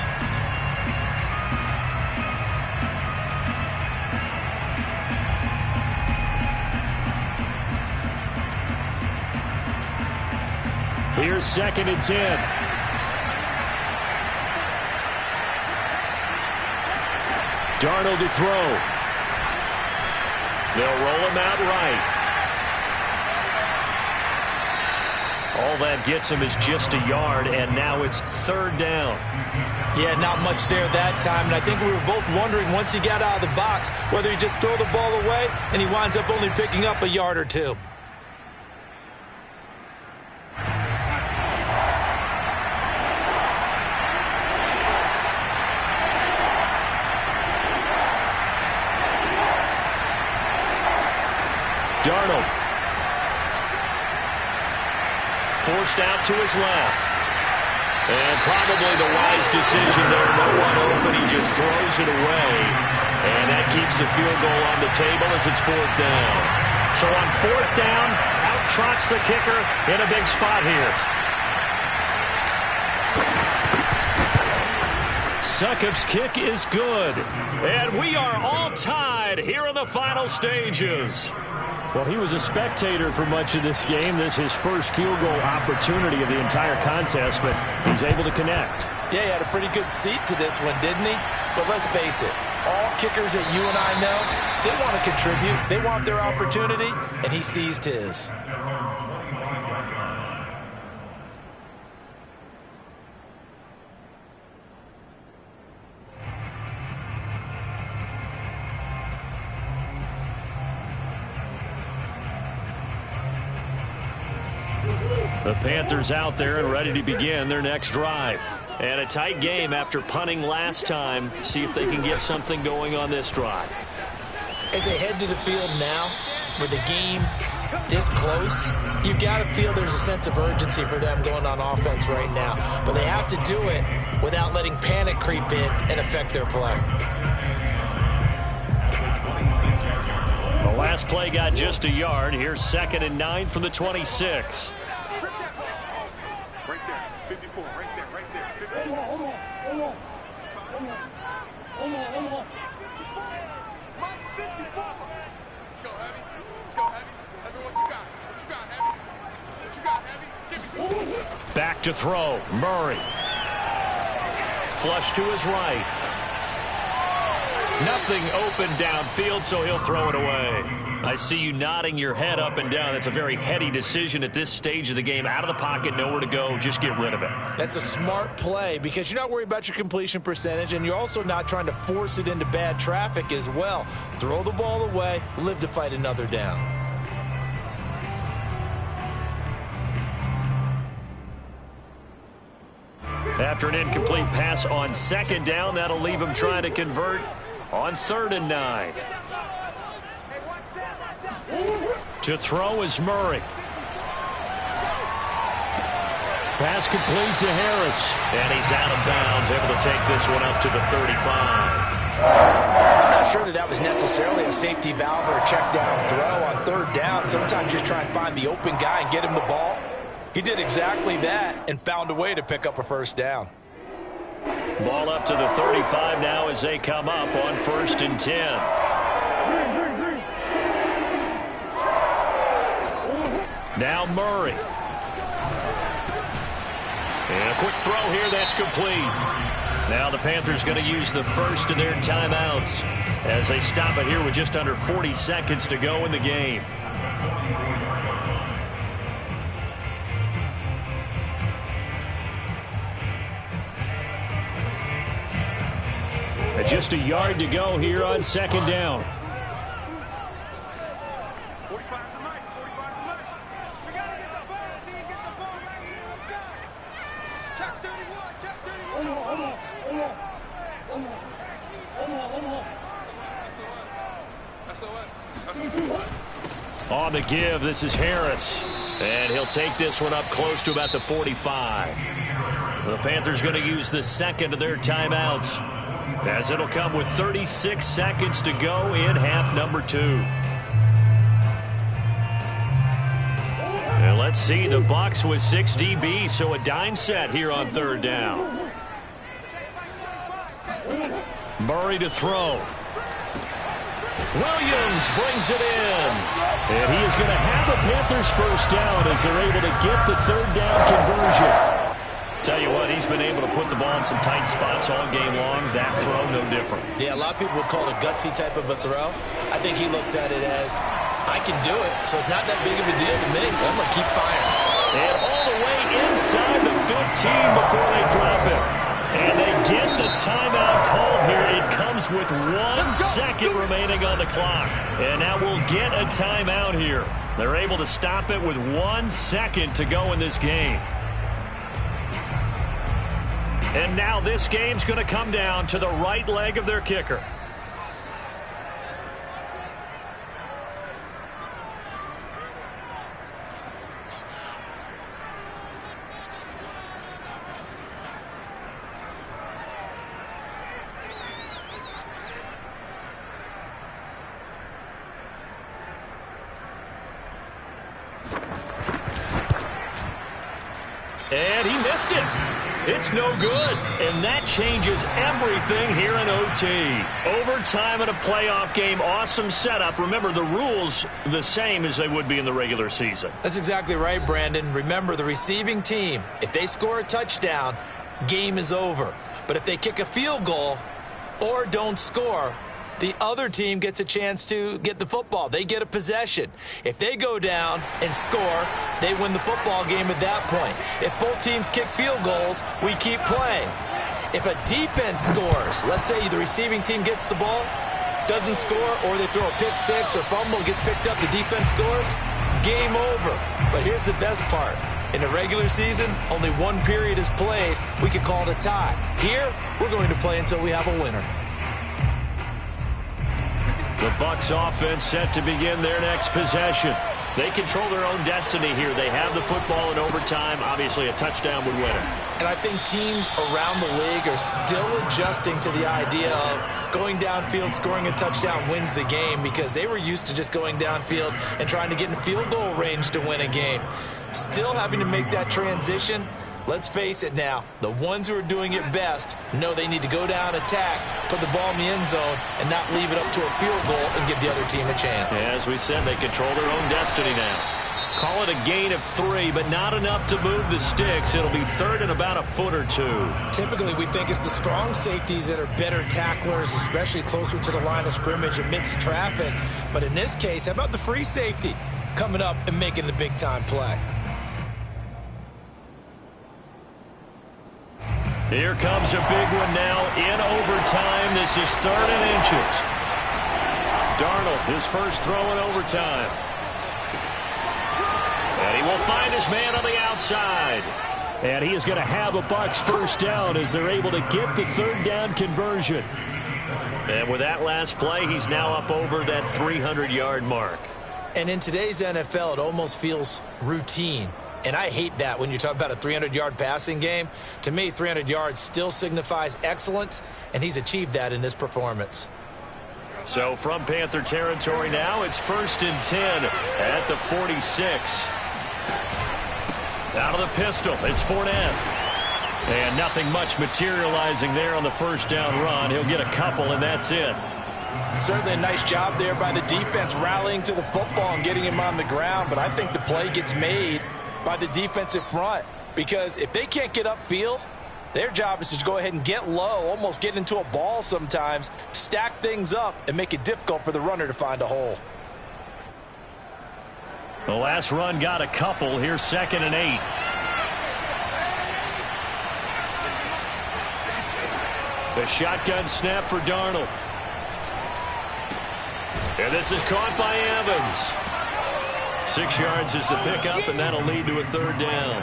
Here's 2nd and 10. Darnold to throw. They'll roll him out right. All that gets him is just a yard, and now it's 3rd down. Yeah, not much there that time, and I think we were both wondering once he got out of the box whether he just throw the ball away and he winds up only picking up a yard or 2. Darnold. Forced out to his left. And probably the wise decision there. No one open. He just throws it away. keeps the field goal on the table as it's 4th down. So on 4th down, out trots the kicker in a big spot here. Succop's kick is good. And we are all tied here in the final stages. Well, he was a spectator for much of this game. This is his first field goal opportunity of the entire contest, but he's able to connect. Yeah, he had a pretty good seat to this one, didn't he? But let's face it, all kickers that you and I know, they want to contribute. They want their opportunity, and he seized his. The Panthers out there and ready to begin their next drive. And a tight game after punting last time. See if they can get something going on this drive. As they head to the field now, with the game this close, you've got to feel there's a sense of urgency for them going on offense right now. But they have to do it without letting panic creep in and affect their play. The last play got just a yard. Here's 2nd and 9 from the 26. Back to throw. Murray. Flush to his right. Nothing open downfield, so he'll throw it away. I see you nodding your head up and down. That's a very heady decision at this stage of the game. Out of the pocket, nowhere to go. Just get rid of it. That's a smart play because you're not worried about your completion percentage, and you're also not trying to force it into bad traffic as well. Throw the ball away, live to fight another down. After an incomplete pass on 2nd down, that'll leave him trying to convert on 3rd and 9. To throw is Murray. Pass complete to Harris. And he's out of bounds, able to take this one up to the 35. I'm not sure that was necessarily a safety valve or a check down throw on 3rd down. Sometimes just try and find the open guy and get him the ball. He did exactly that and found a way to pick up a 1st down. Ball up to the 35 now as they come up on 1st and 10. Now Murray. And a quick throw here, that's complete. Now the Panthers going to use the first of their timeouts as they stop it here with just under 40 seconds to go in the game. Just a yard to go here on 2nd down. On the give, this is Harris. And he'll take this one up close to about the 45. The Panthers going to use the 2nd of their timeouts, as it'll come with 36 seconds to go in half number 2. And let's see, the Bucs with 6 DB, so a dime set here on 3rd down. Murray to throw. Williams brings it in. And he is going to have the Panthers 1st down as they're able to get the 3rd down conversion. Tell you what, he's been able to put the ball in some tight spots all game long. That throw, no different. Yeah, a lot of people would call it a gutsy type of a throw. I think he looks at it as, I can do it, so it's not that big of a deal to me. I'm going to keep firing. And all the way inside the 15 before they drop it. And they get the timeout called here. It comes with 1 second remaining on the clock. And now we'll get a timeout here. They're able to stop it with 1 second to go in this game. And now this game's going to come down to the right leg of their kicker. missed it. It's no good, and that changes everything here in OT. Overtime in a playoff game, awesome setup. Remember, the rules the same as they would be in the regular season. That's exactly right, Brandon. Remember, the receiving team, if they score a touchdown, game is over. But if they kick a field goal or don't score, the other team gets a chance to get the football. They get a possession. If they go down and score, they win the football game at that point. If both teams kick field goals, we keep playing. If a defense scores, let's say the receiving team gets the ball, doesn't score, or they throw a pick six or fumble, gets picked up, the defense scores, game over. But here's the best part. In the regular season, only one period is played. We could call it a tie. Here, we're going to play until we have a winner. The Bucs offense set to begin their next possession. They control their own destiny here. They have the football in overtime. Obviously, a touchdown would win it. And I think teams around the league are still adjusting to the idea of going downfield, scoring a touchdown wins the game, because they were used to just going downfield and trying to get in field goal range to win a game. Still having to make that transition. Let's face it now, the ones who are doing it best know they need to go down, attack, put the ball in the end zone, and not leave it up to a field goal and give the other team a chance. As we said, they control their own destiny now. Call it a gain of 3, but not enough to move the sticks. It'll be third and about a foot or two. Typically, we think it's the strong safeties that are better tacklers, especially closer to the line of scrimmage amidst traffic. But in this case, how about the free safety coming up and making the big-time play? Here comes a big one now in overtime. This is 3rd and inches. Darnold, his first throw in overtime. And he will find his man on the outside. And he is going to have a Bucs first down as they're able to get the 3rd down conversion. And with that last play, he's now up over that 300-yard mark. And in today's NFL, it almost feels routine. And I hate that when you talk about a 300-yard passing game. To me, 300 yards still signifies excellence, and he's achieved that in this performance. So from Panther territory now, it's 1st and 10 at the 46. Out of the pistol, it's Fournette. And nothing much materializing there on the first down run. He'll get a couple, and that's it. Certainly a nice job there by the defense rallying to the football and getting him on the ground, but I think the play gets made by the defensive front, because if they can't get upfield, their job is to go ahead and get low, almost get into a ball sometimes, stack things up, and make it difficult for the runner to find a hole. The last run got a couple. Here's 2nd and 8. The shotgun snap for Darnold. And this is caught by Evans. 6 yards is the pickup, and that'll lead to a 3rd down.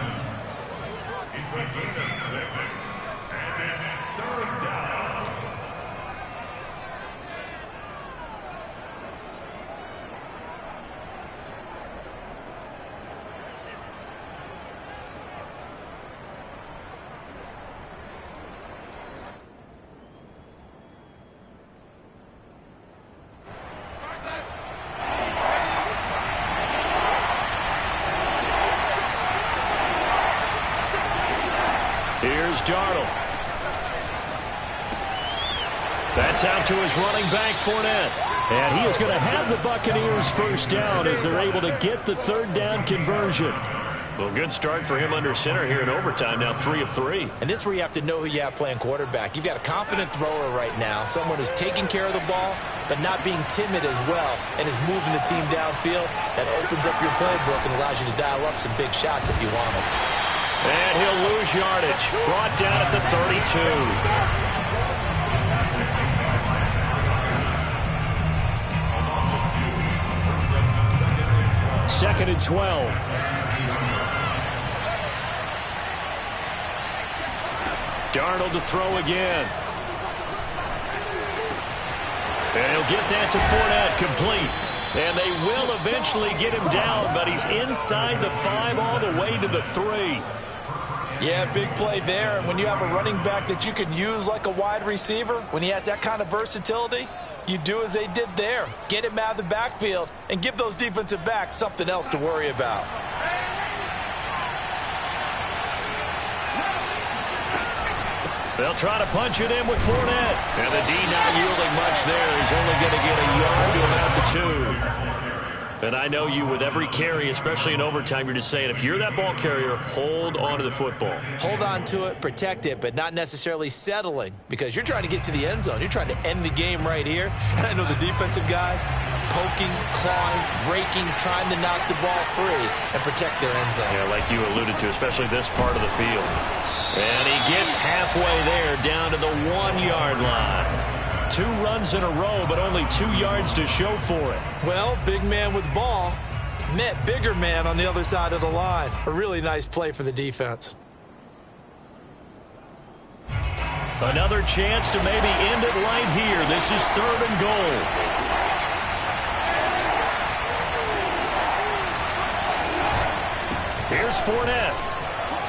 It's a gain of 6, and it's 3rd down. Here's Darnold. That's out to his running back, Fournette. And he is going to have the Buccaneers first down as they're able to get the 3rd down conversion. Well, good start for him under center here in overtime. Now 3 of 3. And this is where you have to know who you have playing quarterback. You've got a confident thrower right now, someone who's taking care of the ball, but not being timid as well, and is moving the team downfield. That opens up your playbook and allows you to dial up some big shots if you want them. And he'll lose yardage. Brought down at the 32. 2nd and 12. Darnold to throw again. And he'll get that to Fournette, complete. And they will eventually get him down, but he's inside the 5 all the way to the 3. Yeah, big play there. And when you have a running back that you can use like a wide receiver, when he has that kind of versatility, you do as they did there. Get him out of the backfield and give those defensive backs something else to worry about. They'll try to punch it in with Fournette. And the D not yielding much there. He's only going to get a yard to about the 2. And I know you, with every carry, especially in overtime, you're just saying, if you're that ball carrier, hold on to the football. Hold on to it, protect it, but not necessarily settling, because you're trying to get to the end zone. You're trying to end the game right here. And I know the defensive guys poking, clawing, raking, trying to knock the ball free and protect their end zone. Yeah, like you alluded to, especially this part of the field. And he gets halfway there, down to the 1-yard line. 2 runs in a row, but only 2 yards to show for it. Well, big man with ball met bigger man on the other side of the line. A really nice play for the defense. Another chance to maybe end it right here. This is 3rd and goal. Here's Fournette.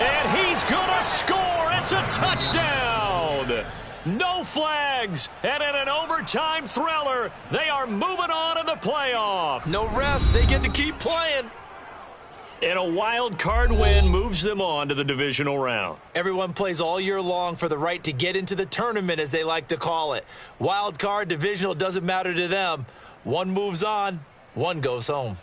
And he's going to score. It's a touchdown. No flags, and in an overtime thriller, they are moving on in the playoff. No rest. They get to keep playing. And a wild card win moves them on to the divisional round. Everyone plays all year long for the right to get into the tournament, as they like to call it. Wild card, divisional, doesn't matter to them. One moves on, one goes home.